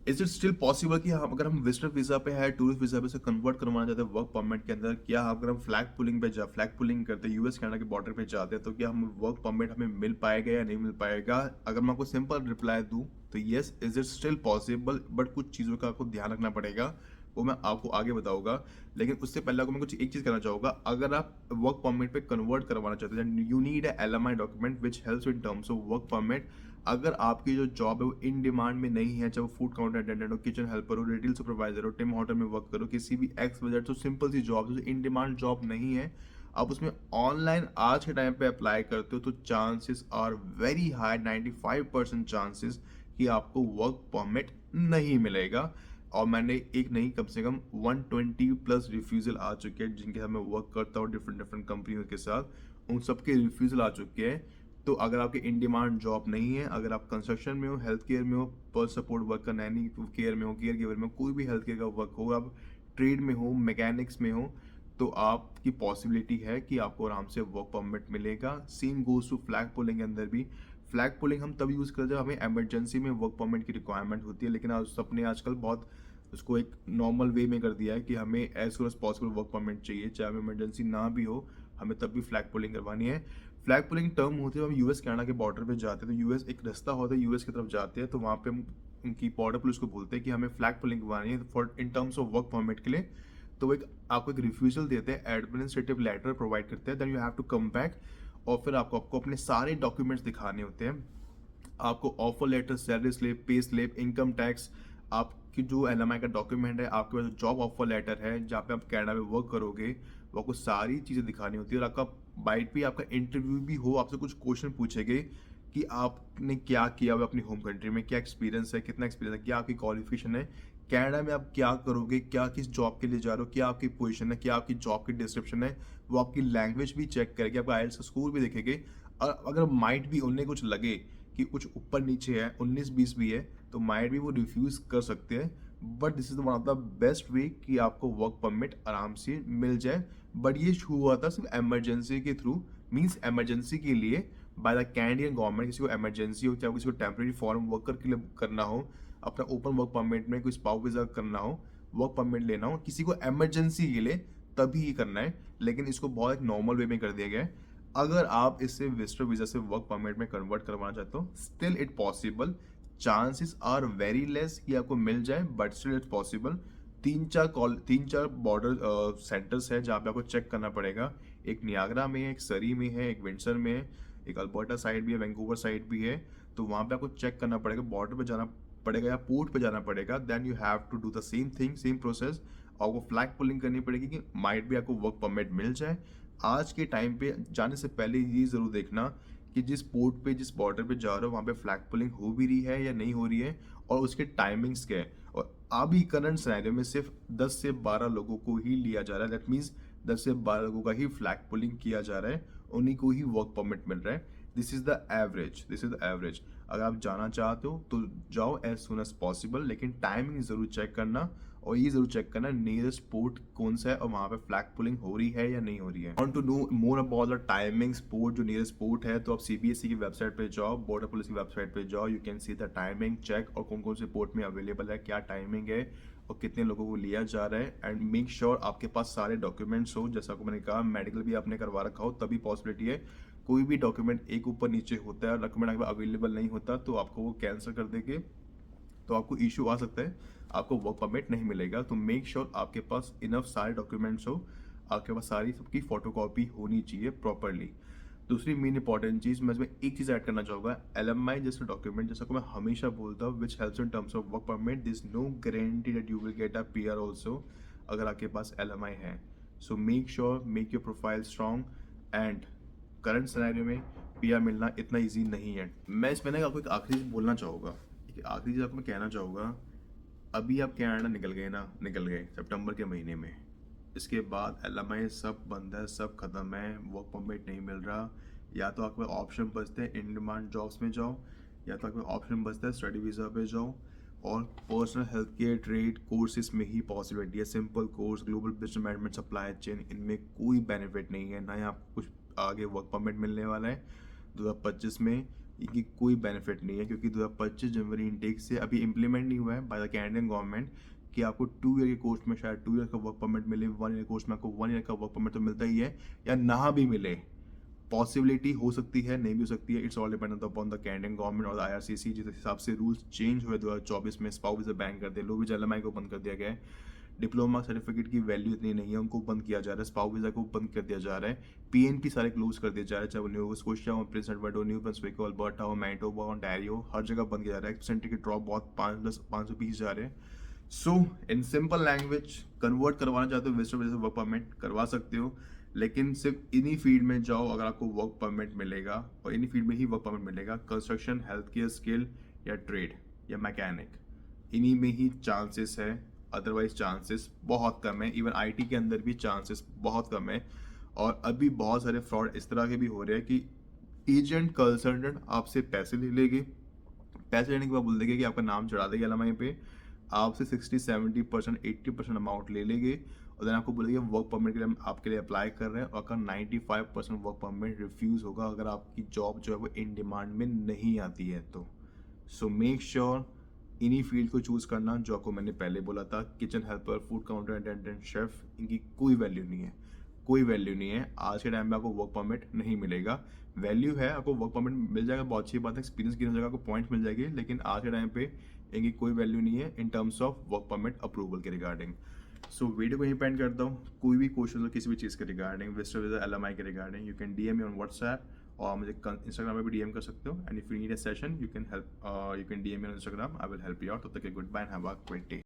Is it still possible कि हम अगर हम विजिटर वीजा पे है, टूरिस्ट वीजा पे से कन्वर्ट करवाना चाहते हैं वर्क परमिट के अंदर, क्या अगर हम फ्लैग पुलिंग करते हैं यूएस कनाडा के बॉर्डर पे जाते हैं, तो क्या हम वर्क परमिट हमें मिल पाएगा या नहीं मिल पाएगा? अगर मैं आपको सिंपल रिप्लाई दूं तो yes, is it still possible, but कुछ चीज़ों का आपको ध्यान रखना पड़ेगा, वो मैं आपको आगे बताऊंगा। लेकिन उससे पहले आपको मैं कुछ एक चीज़ कहना चाहूँगा। अगर आप वर्क परमिट पे कन्वर्ट करवाना चाहते हैं, you need a LMI document which helps in terms of work permit. अगर आपकी जो जॉब है वो इन डिमांड में नहीं है, चाहे वो फूड काउंटर अटेंडेंट हो, किचन हेल्पर हो, रिटेल सुपरवाइजर हो, टिम होटल में वर्क करो, किसी भी एक्स वजह, तो सिंपल सी जॉब जो इन डिमांड जॉब नहीं है, आप उसमें ऑनलाइन आज के टाइम पे अप्लाई करते हो, तो chances are very high, 95% chances कि आपको वर्क परमिट नहीं मिलेगा। और मैंने एक नहीं, कम से कम 120 प्लस रिफ्यूजल आ चुके हैं जिनके साथ मैं वर्क करता हूँ डिफरेंट डिफरेंट कंपनियों के साथ, उन सबके रिफ्यूजल आ चुके हैं। तो अगर आपके इन डिमांड जॉब नहीं है, अगर आप कंस्ट्रक्शन में हो, हेल्थ केयर में हो, पर्ल सपोर्ट वर्क का, नैनी केयर में हो, केयर गिवर में हो, कोई भी हेल्थ केयर का वर्क हो, आप ट्रेड में हो, मैकेनिक्स में हो, तो आपकी पॉसिबिलिटी है कि आपको आराम से वर्क परमिट मिलेगा। Same goes to flag pulling के अंदर भी। फ्लैग पुलिंग हम तब यूज़ करते हैं जब हमें इमरजेंसी में वर्क परमिट की रिक्वायरमेंट होती है, लेकिन आज सबने आजकल बहुत उसको एक नॉर्मल वे में कर दिया है कि हमें as soon as possible work permit चाहिए, चाहे हमें इमरजेंसी ना भी हो, हमें तब भी फ्लैग पुलिंग करवानी है। फ्लैग पुलिंग टर्म होती है हम यूएस कनाडा के बॉर्डर पे जाते हैं, तो यूएस एक रास्ता होता है, यूएस की तरफ जाते हैं, तो वहाँ पे हम उनकी बॉर्डर पुलिस को बोलते हैं कि हमें फ्लैग पुलिंग करवानी है for in terms of work permit के लिए। तो वो एक आपको एक रिफ्यूजल देते हैं, एडमिनिस्ट्रेटिव लेटर प्रोवाइड करते हैं, then you have to come back. और फिर आपको आपको अपने सारे डॉक्यूमेंट्स दिखाने होते हैं। आपको offer letter, salary slip, pay slip, income tax, आपकी जो एलएमआई का डॉक्यूमेंट है, आपके पास जॉब ऑफर लेटर है जहाँ पे आप कनाडा में वर्क करोगे, वो आपको सारी चीज़ें दिखानी होती है। और आपका बाइट भी, आपका इंटरव्यू भी हो, आपसे कुछ क्वेश्चन पूछेंगे कि आपने क्या किया हुआ अपनी होम कंट्री में, क्या एक्सपीरियंस है, कितना एक्सपीरियंस है, क्या आपकी क्वालिफिकेशन है, कनाडा में आप क्या करोगे, क्या किस जॉब के लिए जा रहे हो, क्या आपकी पोजीशन है, क्या आपकी जॉब की डिस्क्रिप्शन है। वो आपकी लैंग्वेज भी चेक करेंगे, आपका आइएलटीएस का स्कोर भी देखेंगे। और अगर माइट भी उन्हें कुछ लगे कि कुछ ऊपर नीचे है, 19-20 भी है, तो माइट भी वो रिफ्यूज कर सकते हैं। But this is one of the best way कि आपको वर्क परमिट आराम से मिल जाए। बट ये हुआ था सिर्फ इमरजेंसी के थ्रू, मीन्स इमरजेंसी के लिए बाय द कैनेडियन गवर्नमेंट। किसी को इमरजेंसी हो, चाहे किसी को टेम्प्रेरी फॉरेन वर्कर के लिए करना हो, अपना ओपन वर्क परमिट में कोई स्पाउस वीजा करना हो, वर्क परमिट लेना हो, किसी को इमरजेंसी के लिए, तभी ये करना है। लेकिन इसको बहुत एक नॉर्मल वे में कर दिया गया है। अगर आप इसे विजिटर वीजा से वर्क परमिट में कन्वर्ट करवाना चाहते हो, still it possible, chances are very less कि आपको मिल जाए, बट स्टिल इट्स पॉसिबल। तीन चार बॉर्डर सेंटर्स है जहाँ पे आपको चेक करना पड़ेगा। एक नियाग्रा में है, एक सरी में है, एक विंडसर में है, एक अल्बर्टा साइड भी है, वैंकूवर साइड भी है। तो वहाँ पे आपको चेक करना पड़ेगा, बॉर्डर पे जाना पड़ेगा या पोर्ट पे जाना पड़ेगा। Then you have to do the same thing, same process. आपको फ्लैग पुलिंग करनी पड़ेगी कि माइट भी आपको वर्क परमिट मिल जाए। आज के टाइम पे जाने से पहले ये जरूर देखना कि जिस पोर्ट पे, जिस बॉर्डर पे जा रहे हो, वहाँ पे फ्लैग पुलिंग हो भी रही है या नहीं हो रही है, और उसके टाइमिंग्स क्या है। और अभी करंट सिनेरियो में सिर्फ 10 से 12 लोगों को ही लिया जा रहा है, दैट मीन्स 10 से 12 लोगों का ही फ्लैग पुलिंग किया जा रहा है, उन्हीं को ही वर्क परमिट मिल रहा है। This is the average, this is the average. अगर आप जाना चाहते हो तो जाओ एज सुन एज पॉसिबल, लेकिन टाइमिंग जरूर चेक करना। और ये जरूर चेक करना नियरेस्ट पोर्ट कौन सा है और वहाँ पे फ्लैग पुलिंग हो रही है या नहीं हो रही है। Want to know more about the timings, port जो नियरेस्ट पोर्ट है, तो आप सीबीएसई की वेबसाइट पे जाओ, बॉर्डर पुलिस की वेबसाइट पे जाओ, you can see the timing, check और कौन कौन से पोर्ट में अवेलेबल है, क्या टाइमिंग है और कितने लोगों को लिया जा रहा है। एंड मेक श्योर आपके पास सारे डॉक्यूमेंट्स हो, जैसा को मैंने कहा मेडिकल भी आपने करवा रखा हो, तभी पॉसिबिलिटी है। कोई भी डॉक्यूमेंट एक ऊपर नीचे होता है, डॉक्यूमेंट आपके अवेलेबल नहीं होता, तो आपको वो कैंसिल कर देंगे, तो आपको इशू आ सकता है, आपको वर्क परमिट नहीं मिलेगा। तो मेक श्योर आपके पास इनफ सारे डॉक्यूमेंट्स हो, आपके पास सारी सबकी फोटोकॉपी होनी चाहिए प्रॉपरली। दूसरी मेन इंपॉर्टेंट चीज़ मैं इसमें एक चीज़ ऐड करना चाहूँगा, एलएमआई जैसे डॉक्यूमेंट, जैसा को मैं हमेशा बोलता हूँ, which helps in terms of work permit, this no guarantee that you will get a PR also अगर आपके पास एलएमआई है। So make sure, make your profile strong. And current scenario में पीआर मिलना इतना ईजी नहीं है। मैं इसमें ना आपको एक आखिरी चीज़ बोलना चाहूँगा, एक आखिरी चीज़ आपको मैं कहना चाहूँगा। अभी आप कनाडा निकल गए ना, निकल गए सितंबर के महीने में, इसके बाद एलएमआई सब बंद है, सब खत्म है, वर्क परमिट नहीं मिल रहा। या तो आपके ऑप्शन बचते हैं इन डिमांड जॉब्स में जाओ, या तो आपके ऑप्शन बचता है स्टडी वीज़ा पे जाओ, और personal health care, trade, courses में ही पॉसिबिलिटी है। Simple course, global business management, supply chain, इनमें कोई बेनिफिट नहीं है, ना ही आपको कुछ आगे वर्क परमिट मिलने वाला है 2025 में। इनकी कोई बेनिफिट नहीं है, क्योंकि 2025 जनवरी इनटेक से अभी इम्प्लीमेंट नहीं हुआ है बाय द कैनेडियन गवर्नमेंट कि आपको 2 ईयर के कोर्स में शायद 2 ईयर का वर्क परमिट मिले, 1 ईयर कोर्स में आपको 1 ईयर का वर्क परमिट तो मिलता ही है, या ना भी मिले। पॉसिबिलिटी हो सकती है, नहीं भी हो सकती है, it's all dependent upon the Canadian government और आईआरसीसी। जिस हिसाब से रूल्स चेंज हुए 2024 में, स्पाउस वीजा बैन कर दिया, लो वीजा एलएमआई को बंद कर दिया गया है, डिप्लोमा सर्टिफिकेट की वैल्यू इतनी नहीं है, उनको बंद किया जा रहा है, स्पाउस वीजा को बंद कर दिया जा रहा है, पीएनपी सारे क्लोज कर दिया जा रहा है, चाहे वो न्यू स्कोशिया हो, प्रिंस एडवर्ड हो, न्यू ब्रंसविक हो, अल्बर्टा हो, मैनिटोबा, ओंटारियो, हर जगह बंद किया जा रहा है, परसेंटेज के ड्रॉप बहुत 520 जा रहे हैं। सो इन सिंपल लैंग्वेज, कन्वर्ट करवाना चाहते हो विजिटर वीजा से वर्क परमिट करवा सकते हो, लेकिन सिर्फ इन्हीं फील्ड में जाओ अगर आपको वर्क परमिट मिलेगा, और इन्हीं फील्ड में ही वर्क परमिट मिलेगा, कंस्ट्रक्शन, हेल्थ केयर, स्किल या ट्रेड या मैकेनिक, इन्हीं में ही चांसेस है, अदरवाइज चांसेस बहुत कम है। इवन आईटी के अंदर भी चांसेस बहुत कम है। और अभी बहुत सारे फ्रॉड इस तरह के भी हो रहे हैं कि एजेंट कंसल्टेंट आपसे पैसे ले लेंगे, पैसे लेने के बाद बोल देंगे कि आपका नाम चढ़ा देंगे एलएमआई पे, आपसे 60-70% 80% अमाउंट ले लेंगे, और देन आपको बोलेंगे वर्क परमिट के लिए हम आपके लिए अप्लाई कर रहे हैं, और अगर 95% वर्क परमिट रिफ्यूज़ होगा अगर आपकी जॉब जो है वो इन डिमांड में नहीं आती है तो। सो मेक श्योर इन्हीं फील्ड को चूज़ करना जो आपको मैंने पहले बोला था, kitchen helper, food counter attendant, chef, इनकी कोई वैल्यू नहीं है, कोई वैल्यू नहीं है। आज के टाइम में आपको वर्क परमिट नहीं मिलेगा, वैल्यू है, आपको वर्क परमिट मिल जाएगा, बहुत अच्छी बात है, एक्सपीरियंस की जगह आपको पॉइंट्स मिल जाएगी, लेकिन आज के टाइम पे इनकी कोई वैल्यू नहीं है इन terms of work permit approval के रिगार्डिंग। सो वीडियो को यहीं पेंड करता हूँ। कोई भी क्वेश्चन हो किसी भी चीज़ के रिगार्डिंग, विजिटर वीजा एलएमआई के regarding, you can DM me on WhatsApp, और मुझे इंस्टाग्राम पे भी डीएम कर सकते हो। And if you need a session you can DM me on Instagram, I will help you out. तब तक के goodbye and have a great day.